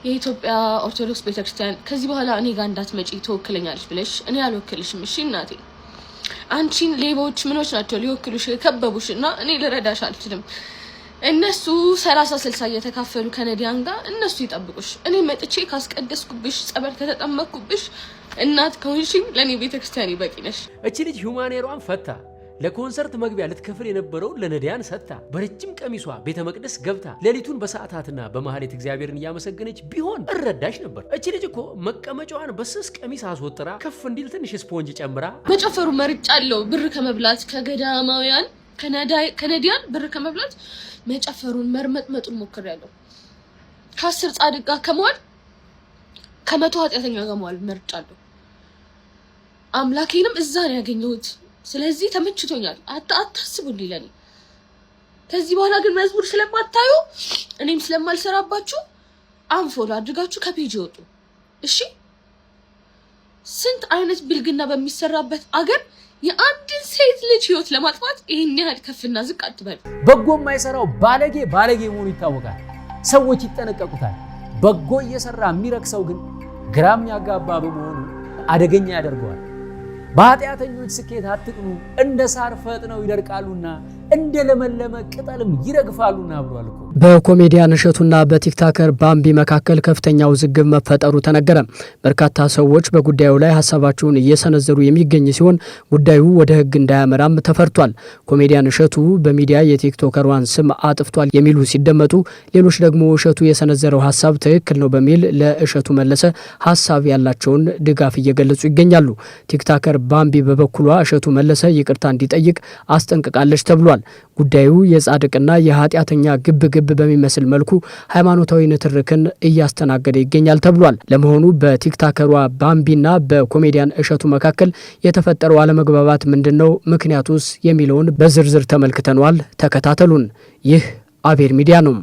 የኢትዮጵያ ኦርቶዶክስ ቤተክርስቲያን ከዚህ በኋላ እኔ ጋር እንዳትመጪ ተወክለኛለሽ ብለሽ እኔ አልወክልሽም። እሺ እናቴ፣ አንቺን ሌቦች ምኖች ናቸው ሊወክሉሽ ከበቡሽና እኔ ልረዳሽ አልችልም። እነሱ 30-60 እየተካፈሉ ከነዲያን ጋር እነሱ ይጠብቁሽ። እኔ መጥቼ ካስቀደስኩብሽ ጸበል ከተጠመቅኩብሽ እናት ከሆንሽኝ ለኔ ቤተክርስቲያን ይበቂ ነሽ። እቺ ልጅ ሁማኔሯን ፈታ ለኮንሰርት መግቢያ ልትከፍል የነበረው ለነዲያን ሰጣ በረጅም ቀሚሷ ቤተ መቅደስ ገብታ ሌሊቱን በሰዓታትና በመሐሌት እግዚአብሔርን እያመሰገነች ቢሆን እረዳሽ ነበር። እቺ ልጅ እኮ መቀመጫዋን በስስ ቀሚስ አስወጥራ ከፍ እንዲል ትንሽ ስፖንጅ ጨምራ መጨፈሩ መርጫለው ብር ከመብላት ከገዳማውያን ከነዲያን ብር ከመብላት መጨፈሩን መርመጥመጡን ሞክሬያለሁ። ከ10 ጻድቅ ጋር ከመዋል ከመቶ ኃጢአተኛ ጋር መዋል መርጫለሁ። አምላኬንም እዛ ነው ያገኘሁት። ስለዚህ ተመችቶኛል። አታስቡልኝ ለኔ። ከዚህ በኋላ ግን መዝሙር ስለማታዩ እኔም ስለማልሰራባችሁ አንፎሎ አድርጋችሁ ከፔጅ ይወጡ። እሺ፣ ስንት አይነት ብልግና በሚሰራበት አገር የአንድን ሴት ልጅ ህይወት ለማጥፋት ይሄን ያህል ከፍና ዝቅ አትበል። በጎ የማይሰራው ባለጌ መሆኑ ይታወቃል። ሰዎች ይጠነቀቁታል። በጎ እየሰራ የሚረክሰው ግን ግራም ያጋባ በመሆኑ አደገኛ ያደርገዋል። በኃጢአተኞች ስኬት አትቅኑ፣ እንደ ሳር ፈጥነው ይደርቃሉና እንደ ለመለመ ቅጠልም ይረግፋሉና ብሏል እኮ። በኮሜዲያን እሸቱና በቲክቶከር ባምቢ መካከል ከፍተኛ ውዝግብ መፈጠሩ ተነገረ። በርካታ ሰዎች በጉዳዩ ላይ ሀሳባቸውን እየሰነዘሩ የሚገኝ ሲሆን ጉዳዩ ወደ ህግ እንዳያመራም ተፈርቷል። ኮሜዲያን እሸቱ በሚዲያ የቲክቶከሯን ስም አጥፍቷል የሚሉ ሲደመጡ፣ ሌሎች ደግሞ እሸቱ የሰነዘረው ሀሳብ ትክክል ነው በሚል ለእሸቱ መለሰ ሀሳብ ያላቸውን ድጋፍ እየገለጹ ይገኛሉ። ቲክቶከር ባምቢ በበኩሏ እሸቱ መለሰ ይቅርታ እንዲጠይቅ አስጠንቅቃለች ተብሏል። ጉዳዩ የጻድቅና የኃጢአተኛ ግብግብ በሚመስል መልኩ ሃይማኖታዊ ንትርክን እያስተናገደ ይገኛል ተብሏል። ለመሆኑ በቲክቶከሯ ባምቢና በኮሜዲያን እሸቱ መካከል የተፈጠረው አለመግባባት ምንድነው? ምክንያቱስ? የሚለውን በዝርዝር ተመልክተናል። ተከታተሉን። ይህ አቤል ሚዲያ ነው።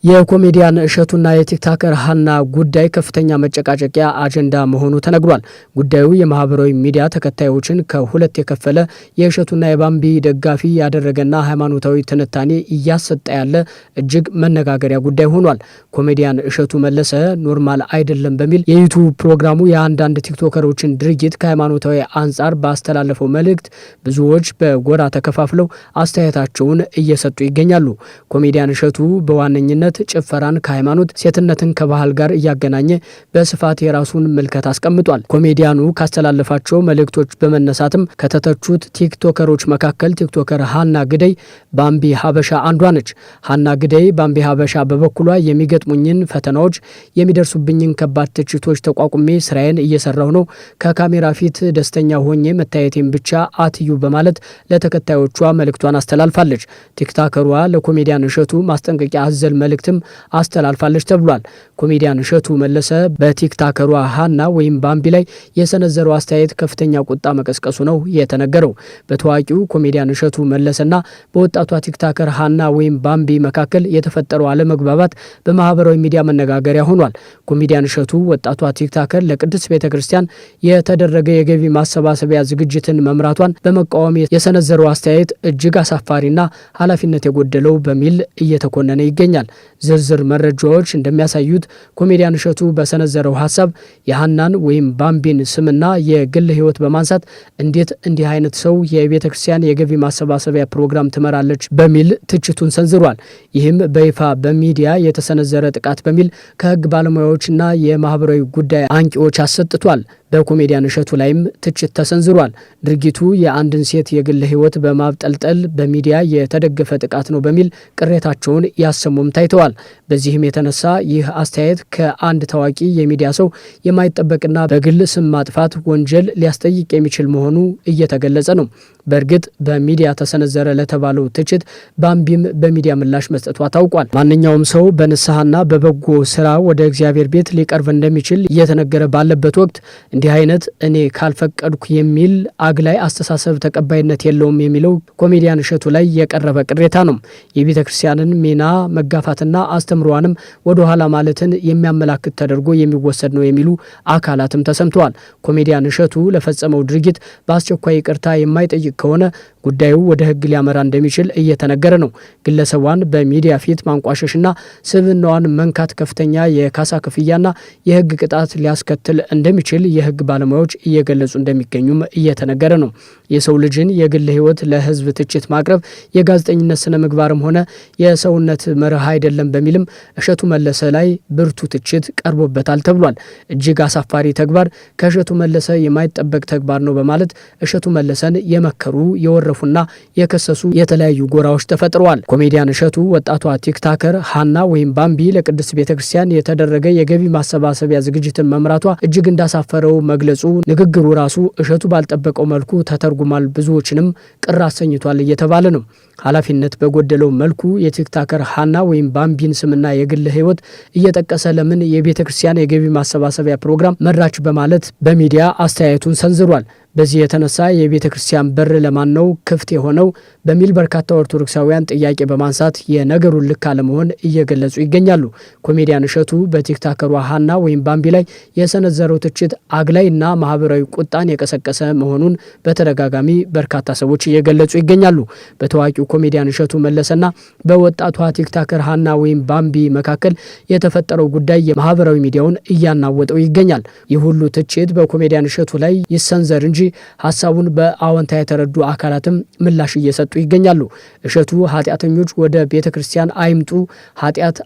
የኮሜዲያን እሸቱና የቲክቶከር ሀና ጉዳይ ከፍተኛ መጨቃጨቂያ አጀንዳ መሆኑ ተነግሯል። ጉዳዩ የማህበራዊ ሚዲያ ተከታዮችን ከሁለት የከፈለ የእሸቱና የባምቢ ደጋፊ ያደረገና ሃይማኖታዊ ትንታኔ እያሰጠ ያለ እጅግ መነጋገሪያ ጉዳይ ሆኗል። ኮሜዲያን እሸቱ መለሰ ኖርማል አይደለም በሚል የዩቲዩብ ፕሮግራሙ የአንዳንድ ቲክቶከሮችን ድርጊት ከሃይማኖታዊ አንጻር ባስተላለፈው መልእክት ብዙዎች በጎራ ተከፋፍለው አስተያየታቸውን እየሰጡ ይገኛሉ። ኮሜዲያን እሸቱ በዋነኝነት ጭፈራን ከሃይማኖት ሴትነትን ከባህል ጋር እያገናኘ በስፋት የራሱን ምልከት አስቀምጧል። ኮሜዲያኑ ካስተላለፋቸው መልእክቶች በመነሳትም ከተተቹት ቲክቶከሮች መካከል ቲክቶከር ሀና ግደይ ባምቢ ሀበሻ አንዷ ነች። ሀና ግደይ ባምቢ ሀበሻ በበኩሏ የሚገጥሙኝን ፈተናዎች፣ የሚደርሱብኝን ከባድ ትችቶች ተቋቁሜ ስራዬን እየሰራሁ ነው። ከካሜራ ፊት ደስተኛ ሆኜ መታየቴን ብቻ አትዩ በማለት ለተከታዮቿ መልእክቷን አስተላልፋለች። ቲክቶከሯ ለኮሜዲያን እሸቱ ማስጠንቀቂያ አዘል መልእክትም አስተላልፋለች ተብሏል። ኮሜዲያን እሸቱ መለሰ በቲክቶከሯ ሀና ወይም ባምቢ ላይ የሰነዘረው አስተያየት ከፍተኛ ቁጣ መቀስቀሱ ነው የተነገረው። በታዋቂው ኮሜዲያን እሸቱ መለሰና በወጣቷ ቲክቶከር ሀና ወይም ባምቢ መካከል የተፈጠረው አለመግባባት በማህበራዊ ሚዲያ መነጋገሪያ ሆኗል። ኮሜዲያን እሸቱ ወጣቷ ቲክቶከር ለቅድስት ቤተክርስቲያን የተደረገ የገቢ ማሰባሰቢያ ዝግጅትን መምራቷን በመቃወም የሰነዘረው አስተያየት እጅግ አሳፋሪና ኃላፊነት የጎደለው በሚል እየተኮነነ ይገኛል። ዝርዝር መረጃዎች እንደሚያሳዩት ኮሜዲያን እሸቱ በሰነዘረው ሀሳብ የሀናን ወይም ባምቢን ስምና የግል ህይወት በማንሳት እንዴት እንዲህ አይነት ሰው የቤተ ክርስቲያን የገቢ ማሰባሰቢያ ፕሮግራም ትመራለች በሚል ትችቱን ሰንዝሯል። ይህም በይፋ በሚዲያ የተሰነዘረ ጥቃት በሚል ከህግ ባለሙያዎችና የማህበራዊ ጉዳይ አንቂዎች አሰጥቷል። በኮሜዲያን እሸቱ ላይም ትችት ተሰንዝሯል። ድርጊቱ የአንድን ሴት የግል ህይወት በማብጠልጠል በሚዲያ የተደገፈ ጥቃት ነው በሚል ቅሬታቸውን ያሰሙም ታይተዋል። በዚህም የተነሳ ይህ አስተያየት ከአንድ ታዋቂ የሚዲያ ሰው የማይጠበቅና በግል ስም ማጥፋት ወንጀል ሊያስጠይቅ የሚችል መሆኑ እየተገለጸ ነው። በእርግጥ በሚዲያ ተሰነዘረ ለተባለው ትችት ባምቢም በሚዲያ ምላሽ መስጠቷ ታውቋል። ማንኛውም ሰው በንስሐና በበጎ ስራ ወደ እግዚአብሔር ቤት ሊቀርብ እንደሚችል እየተነገረ ባለበት ወቅት እንዲህ አይነት እኔ ካልፈቀድኩ የሚል አግላይ አስተሳሰብ ተቀባይነት የለውም የሚለው ኮሜዲያን እሸቱ ላይ የቀረበ ቅሬታ ነው። የቤተ ክርስቲያንን ሚና መጋፋትና አስተምሯንም ወደ ኋላ ማለትን የሚያመላክት ተደርጎ የሚወሰድ ነው የሚሉ አካላትም ተሰምተዋል። ኮሜዲያን እሸቱ ለፈጸመው ድርጊት በአስቸኳይ ይቅርታ የማይጠይቅ ከሆነ ጉዳዩ ወደ ሕግ ሊያመራ እንደሚችል እየተነገረ ነው። ግለሰቧን በሚዲያ ፊት ማንቋሸሽና ስብዕናዋን መንካት ከፍተኛ የካሳ ክፍያና የሕግ ቅጣት ሊያስከትል እንደሚችል የሕግ ባለሙያዎች እየገለጹ እንደሚገኙም እየተነገረ ነው። የሰው ልጅን የግል ሕይወት ለሕዝብ ትችት ማቅረብ የጋዜጠኝነት ስነ ምግባርም ሆነ የሰውነት መርህ አይደለም በሚልም እሸቱ መለሰ ላይ ብርቱ ትችት ቀርቦበታል ተብሏል። እጅግ አሳፋሪ ተግባር፣ ከእሸቱ መለሰ የማይጠበቅ ተግባር ነው በማለት እሸቱ መለሰን የመከሩ የወረፉና የከሰሱ የተለያዩ ጎራዎች ተፈጥረዋል። ኮሜዲያን እሸቱ ወጣቷ ቲክታከር ሀና ወይም ባምቢ ለቅድስት ቤተክርስቲያን የተደረገ የገቢ ማሰባሰቢያ ዝግጅትን መምራቷ እጅግ እንዳሳፈረው መግለጹ ንግግሩ ራሱ እሸቱ ባልጠበቀው መልኩ ተተርጉሟል፣ ብዙዎችንም ቅር አሰኝቷል እየተባለ ነው። ኃላፊነት በጎደለው መልኩ የቲክታከር ሀና ወይም ባምቢን ስምና የግል ሕይወት እየጠቀሰ ለምን የቤተ ክርስቲያን የገቢ ማሰባሰቢያ ፕሮግራም መራች በማለት በሚዲያ አስተያየቱን ሰንዝሯል። በዚህ የተነሳ የቤተ ክርስቲያን በር ለማን ነው ክፍት የሆነው በሚል በርካታ ኦርቶዶክሳውያን ጥያቄ በማንሳት የነገሩን ልክ አለመሆን እየገለጹ ይገኛሉ። ኮሜዲያን እሸቱ በቲክታከሯ ሀና ወይም ባምቢ ላይ የሰነዘረው ትችት አግላይና ማህበራዊ ቁጣን የቀሰቀሰ መሆኑን በተደጋጋሚ በርካታ ሰዎች እየገለጹ ይገኛሉ። በታዋቂው ኮሜዲያን እሸቱ መለሰና በወጣቷ ቲክታከር ሀና ወይም ባምቢ መካከል የተፈጠረው ጉዳይ የማህበራዊ ሚዲያውን እያናወጠው ይገኛል። ይህ ሁሉ ትችት በኮሜዲያን እሸቱ ላይ ይሰንዘር እንጂ ሀሳቡን በአዎንታ የተረዱ አካላትም ምላሽ እየሰጡ ይገኛሉ። እሸቱ ኃጢአተኞች ወደ ቤተ ክርስቲያን አይምጡ፣ ኃጢአት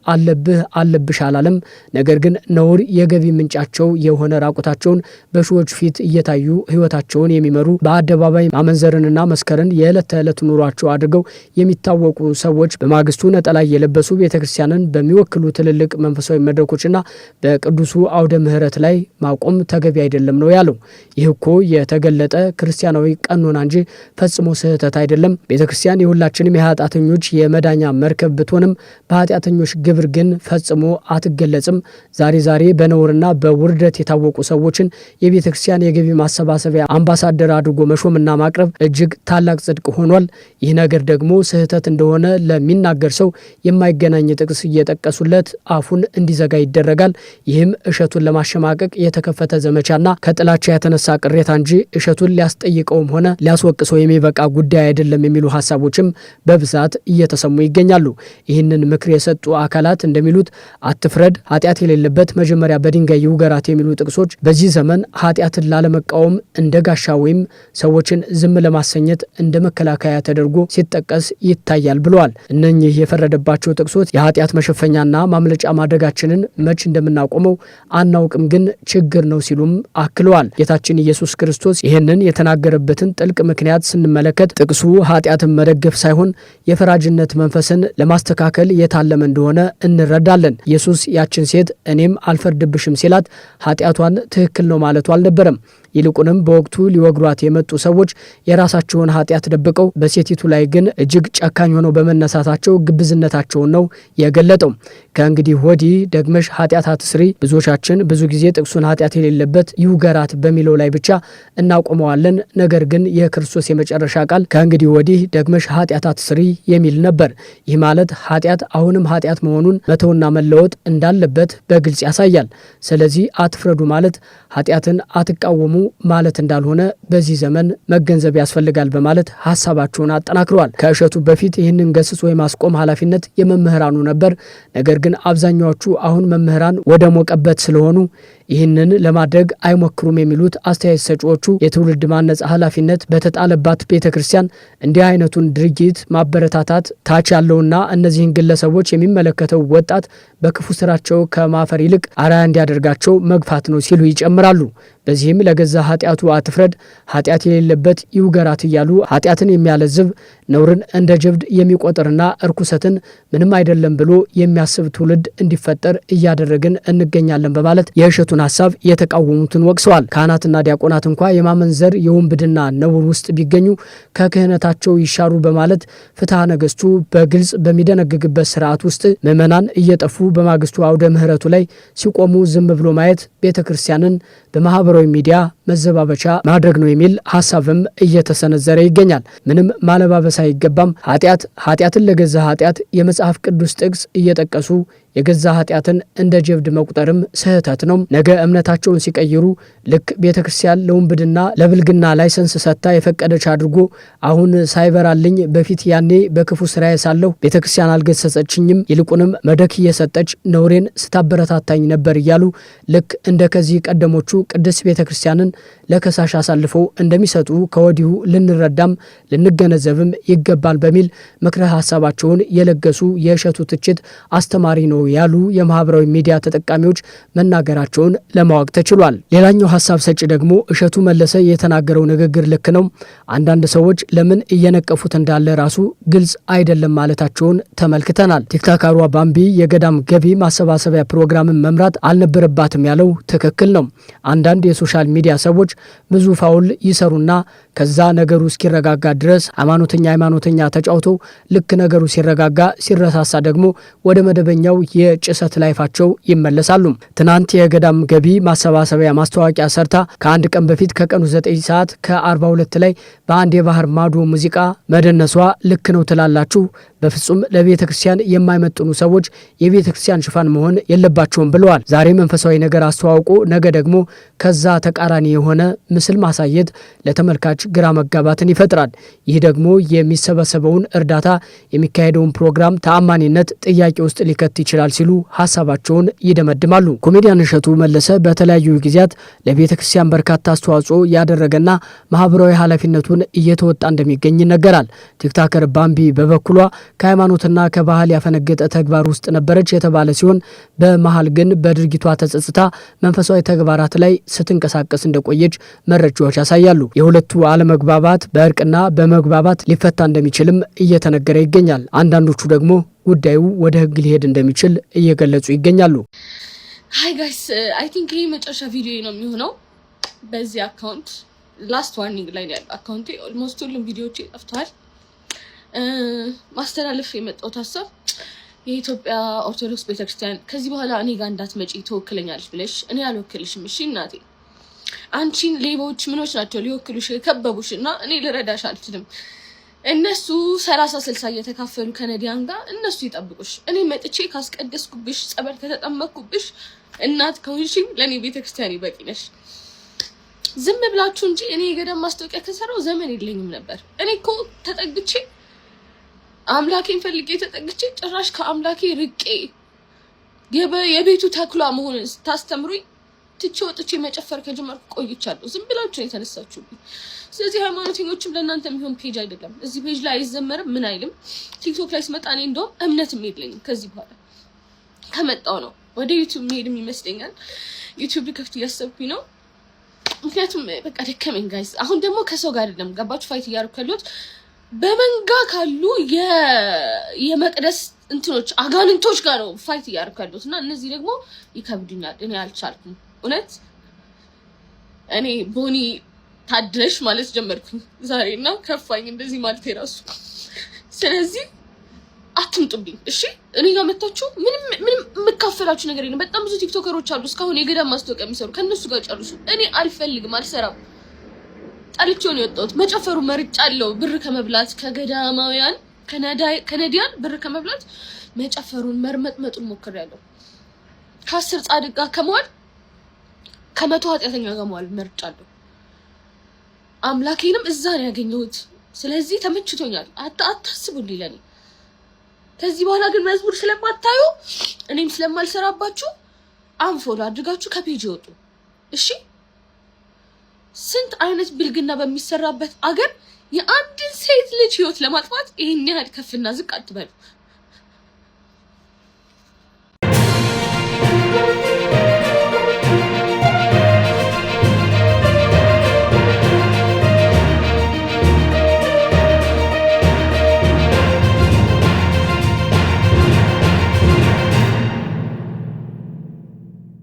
አለብሽ አላለም። ነገር ግን ነውር የገቢ ምንጫቸው የሆነ ራቁታቸውን በሺዎች ፊት እየታዩ ህይወታቸውን የሚመሩ በአደባባይ ማመንዘርንና መስከርን የዕለት ተዕለት ኑሯቸው አድርገው የሚታወቁ ሰዎች በማግስቱ ነጠላ የለበሱ ቤተ ክርስቲያንን በሚወክሉ ትልልቅ መንፈሳዊ መድረኮችና በቅዱሱ አውደ ምህረት ላይ ማቆም ተገቢ አይደለም ነው ያለው። ይህ እኮ የተገለጠ ክርስቲያናዊ ቀኖና እንጂ ፈጽሞ ስህተት አይደለም። ቤተ ክርስቲያን የሁላችንም የኃጢአተኞች የመዳኛ መርከብ ብትሆንም በኃጢአተኞች ግብር ግን ፈጽሞ አትገለጽም። ዛሬ በነውርና በውርደት የታወቁ ሰዎችን የቤተ ክርስቲያን የገቢ ማሰባሰቢያ አምባሳደር አድርጎ መሾምና ማቅረብ እጅግ ታላቅ ጽድቅ ሆኗል። ይህ ነገር ደግሞ ስህተት እንደሆነ ለሚናገር ሰው የማይገናኝ ጥቅስ እየጠቀሱለት አፉን እንዲዘጋ ይደረጋል። ይህም እሸቱን ለማሸማቀቅ የተከፈተ ዘመቻና ከጥላቻ የተነሳ ቅሬታ እንጂ እሸቱን ሊያስጠይቀውም ሆነ ሊያስወቅሰው የሚበቃ ጉዳይ አይደለም የሚሉ ሀሳቦችም በብዛት እየተሰሙ ይገኛሉ። ይህንን ምክር የሰጡ አካላት እንደሚሉት አትፍረድ፣ ኃጢአት የሌለበት መጀመሪያ በድንጋይ ይውገራት የሚሉ ጥቅሶች በዚህ ዘመን ኃጢአትን ላለመቃወም እንደ ጋሻ ወይም ሰዎችን ዝም ለማሰኘት እንደ መከላከያ ተደርጎ ሲጠቀስ ይታያል ብለዋል። እነኚህ የፈረደባቸው ጥቅሶች የኃጢአት መሸፈኛና ማምለጫ ማድረጋችንን መች እንደምናቆመው አናውቅም፣ ግን ችግር ነው ሲሉም አክለዋል። ጌታችን ኢየሱስ ክርስቶስ ይህንን የተናገረበትን ጥልቅ ምክንያት ስንመለከት ጥቅሱ ኃጢአትን መደገፍ ሳይሆን የፈራጅነት መንፈስን ለማስተካከል የታለመ እንደሆነ እንረዳለን። ኢየሱስ ያችን ሴት እኔም አልፈርድብሽም ሲላት ኃጢአቷን ትክክል ነው ማለቱ አልነበረም። ይልቁንም በወቅቱ ሊወግሯት የመጡ ሰዎች የራሳቸውን ኃጢአት ደብቀው በሴቲቱ ላይ ግን እጅግ ጨካኝ ሆነው በመነሳታቸው ግብዝነታቸውን ነው የገለጠው። ከእንግዲህ ወዲህ ደግመሽ ኃጢአት አትስሪ፣ ብዙዎቻችን ብዙ ጊዜ ጥቅሱን ኃጢአት የሌለበት ይውገራት በሚለው ላይ ብቻ እናቆመዋለን። ነገር ግን የክርስቶስ የመጨረሻ ቃል ከእንግዲህ ወዲህ ደግመሽ ኃጢአት አትስሪ የሚል ነበር። ይህ ማለት ኃጢአት አሁንም ኃጢአት መሆኑን መተውና መለወጥ እንዳለበት በግልጽ ያሳያል። ስለዚህ አትፍረዱ ማለት ኃጢአትን አትቃወሙ ማለት እንዳልሆነ በዚህ ዘመን መገንዘብ ያስፈልጋል በማለት ሀሳባቸውን አጠናክረዋል። ከእሸቱ በፊት ይህንን ገስጾ የማስቆም ኃላፊነት የመምህራኑ ነበር። ነገር ግን አብዛኛዎቹ አሁን መምህራን ወደ ሞቀበት ስለሆኑ ይህንን ለማድረግ አይሞክሩም የሚሉት አስተያየት ሰጪዎቹ የትውልድ ማነጽ ኃላፊነት በተጣለባት ቤተ ክርስቲያን እንዲህ አይነቱን ድርጊት ማበረታታት ታች ያለውና እነዚህን ግለሰቦች የሚመለከተው ወጣት በክፉ ስራቸው ከማፈር ይልቅ አርአያ እንዲያደርጋቸው መግፋት ነው ሲሉ ይጨምራሉ። በዚህም ለገዛ ኃጢአቱ አትፍረድ፣ ኃጢአት የሌለበት ይውገራት እያሉ ኃጢአትን የሚያለዝብ ነውርን እንደ ጀብድ የሚቆጥርና እርኩሰትን ምንም አይደለም ብሎ የሚያስብ ትውልድ እንዲፈጠር እያደረግን እንገኛለን በማለት የእሸቱን ሀሳብ የተቃወሙትን ወቅሰዋል። ካህናትና ዲያቆናት እንኳ የማመንዘር የውንብድና ነውር ውስጥ ቢገኙ ከክህነታቸው ይሻሩ በማለት ፍትሐ ነገሥቱ በግልጽ በሚደነግግበት ስርዓት ውስጥ ምዕመናን እየጠፉ በማግስቱ አውደ ምሕረቱ ላይ ሲቆሙ ዝም ብሎ ማየት ቤተ ክርስቲያንን በማህበራዊ ሚዲያ መዘባበቻ ማድረግ ነው የሚል ሀሳብም እየተሰነዘረ ይገኛል። ምንም ማለባበስ ሊጠቀስ አይገባም። ኃጢአትን ለገዛ ኃጢአት የመጽሐፍ ቅዱስ ጥቅስ እየጠቀሱ የገዛ ኃጢአትን እንደ ጀብድ መቁጠርም ስህተት ነው። ነገ እምነታቸውን ሲቀይሩ ልክ ቤተክርስቲያን ለውንብድና ለብልግና ላይሰንስ ሰጥታ የፈቀደች አድርጎ አሁን ሳይበራልኝ በፊት ያኔ በክፉ ስራዬ ሳለሁ ቤተክርስቲያን አልገሰጸችኝም፣ ይልቁንም መድረክ እየሰጠች ነውሬን ስታበረታታኝ ነበር እያሉ ልክ እንደ ከዚህ ቀደሞቹ ቅድስት ቤተክርስቲያንን ለከሳሽ አሳልፈው እንደሚሰጡ ከወዲሁ ልንረዳም ልንገነዘብም ይገባል በሚል ምክረ ሀሳባቸውን የለገሱ የእሸቱ ትችት አስተማሪ ነው ያሉ የማህበራዊ ሚዲያ ተጠቃሚዎች መናገራቸውን ለማወቅ ተችሏል። ሌላኛው ሀሳብ ሰጪ ደግሞ እሸቱ መለሰ የተናገረው ንግግር ልክ ነው፣ አንዳንድ ሰዎች ለምን እየነቀፉት እንዳለ ራሱ ግልጽ አይደለም ማለታቸውን ተመልክተናል። ቲክቶከሯ ባምቢ የገዳም ገቢ ማሰባሰቢያ ፕሮግራምን መምራት አልነበረባትም ያለው ትክክል ነው። አንዳንድ የሶሻል ሚዲያ ሰዎች ብዙ ፋውል ይሰሩና ከዛ ነገሩ እስኪረጋጋ ድረስ ሃይማኖተኛ ተጫውተው ልክ ነገሩ ሲረጋጋ ሲረሳሳ ደግሞ ወደ መደበኛው የጭሰት ላይፋቸው ይመለሳሉ። ትናንት የገዳም ገቢ ማሰባሰቢያ ማስታወቂያ ሰርታ ከአንድ ቀን በፊት ከቀኑ 9 ሰዓት ከ42 ላይ በአንድ የባህር ማዶ ሙዚቃ መደነሷ ልክ ነው ትላላችሁ? በፍጹም ለቤተ ክርስቲያን የማይመጥኑ ሰዎች የቤተ ክርስቲያን ሽፋን መሆን የለባቸውም ብለዋል። ዛሬ መንፈሳዊ ነገር አስተዋውቆ ነገ ደግሞ ከዛ ተቃራኒ የሆነ ምስል ማሳየት ለተመልካች ግራ መጋባትን ይፈጥራል። ይህ ደግሞ የሚሰበሰበውን እርዳታ የሚካሄደውን ፕሮግራም ተአማኒነት ጥያቄ ውስጥ ሊከት ይችላል ሲሉ ሀሳባቸውን ይደመድማሉ። ኮሜዲያን እሸቱ መለሰ በተለያዩ ጊዜያት ለቤተ ክርስቲያን በርካታ አስተዋጽኦ ያደረገና ማህበራዊ ኃላፊነቱን እየተወጣ እንደሚገኝ ይነገራል። ቲክቶከር ባምቢ በበኩሏ ከሃይማኖትና ከባህል ያፈነገጠ ተግባር ውስጥ ነበረች የተባለ ሲሆን በመሃል ግን በድርጊቷ ተጸጽታ መንፈሳዊ ተግባራት ላይ ስትንቀሳቀስ እንደቆየች መረጃዎች ያሳያሉ። የሁለቱ አለመግባባት በእርቅና በመግባባት ሊፈታ እንደሚችልም እየተነገረ ይገኛል። አንዳንዶቹ ደግሞ ጉዳዩ ወደ ሕግ ሊሄድ እንደሚችል እየገለጹ ይገኛሉ። ሃይ ጋይስ አይ ቲንክ ይሄ መጨረሻ ቪዲዮ ነው የሚሆነው። በዚህ አካውንት ላስት ዋርኒንግ ላይ ያለው አካውንቴ ኦልሞስት ሁሉም ቪዲዮዎች ጠፍተዋል። ማስተላለፍ የመጣሁት ሀሳብ የኢትዮጵያ ኦርቶዶክስ ቤተክርስቲያን ከዚህ በኋላ እኔ ጋር እንዳትመጪ ትወክለኛለች ብለሽ እኔ አልወክልሽም። እሺ እናቴ፣ አንቺን ሌቦች ምኖች ናቸው ሊወክሉሽ የከበቡሽ እና እኔ ልረዳሽ አልችልም። እነሱ 30-60 እየተካፈሉ ከነዲያን ጋር እነሱ ይጠብቁሽ። እኔ መጥቼ ካስቀደስኩብሽ ጸበል ከተጠመቅኩብሽ እናት ከሆንሽኝ ለእኔ ቤተክርስቲያን ይበቂ ነሽ። ዝም ብላችሁ እንጂ እኔ የገዳም ማስታወቂያ ከሰራው ዘመን የለኝም ነበር። እኔ እኮ ተጠግቼ አምላኬን ፈልጌ ተጠግቼ ጭራሽ ከአምላኬ ርቄ የቤቱ ተክሏ መሆን ታስተምሩኝ ትቼ ወጥቼ መጨፈር ከጀመርኩ ቆይቻለሁ። ዝም ብላችሁ ነው የተነሳችሁብኝ። ስለዚህ ሃይማኖተኞችም ለእናንተ የሚሆን ፔጅ አይደለም። እዚህ ፔጅ ላይ አይዘመርም ምን አይልም። ቲክቶክ ላይ ስመጣ እኔ እንደውም እምነትም የለኝም። ከዚህ በኋላ ከመጣው ነው ወደ ዩቲዩብ መሄድም ይመስለኛል። ዩቲዩብ ልከፍት እያሰብኩኝ ነው። ምክንያቱም በቃ ደከመኝ ጋይስ። አሁን ደግሞ ከሰው ጋር አይደለም ገባችሁ ፋይት እያደረኩ ያለሁት በመንጋ ካሉ የመቅደስ እንትኖች አጋንንቶች ጋር ነው ፋይት እያደረኩ ያለሁት እና እነዚህ ደግሞ ይከብዱኛል። እኔ አልቻልኩም። እውነት እኔ ቦኒ ታድለሽ ማለት ጀመርኩኝ ዛሬና ከፋኝ እንደዚህ ማለት የራሱ። ስለዚህ አትምጡብኝ እሺ። እኔ ጋር መጣችሁ ምንም የምካፈላችሁ ነገር የለም። በጣም ብዙ ቲክቶከሮች አሉ እስካሁን የገዳም ማስታወቂያ የሚሰሩ፣ ከነሱ ጋር ጨርሱ። እኔ አልፈልግም፣ አልሰራም። ጠልቼው ነው የወጣሁት። መጨፈሩ መርጫለሁ። ብር ከመብላት ከገዳማውያን ከነዲያን ብር ከመብላት መጨፈሩን መርመጥመጡን ሞክሬያለሁ። ከ10 ጻድቅ ጋር ከመዋል ከመቶ ኃጢአተኛ ጋር መዋል መርጫለሁ። አምላኬንም እዛ ነው ያገኘሁት። ስለዚህ ተመችቶኛል። አታስቡልኝ ለኔ። ከዚህ በኋላ ግን መዝሙር ስለማታዩ እኔም ስለማልሰራባችሁ አንፎሎ አድርጋችሁ ከፔጅ ይወጡ እሺ። ስንት አይነት ብልግና በሚሰራበት አገር የአንድን ሴት ልጅ ህይወት ለማጥፋት ይሄን ያህል ከፍና ዝቅ አትበሉ።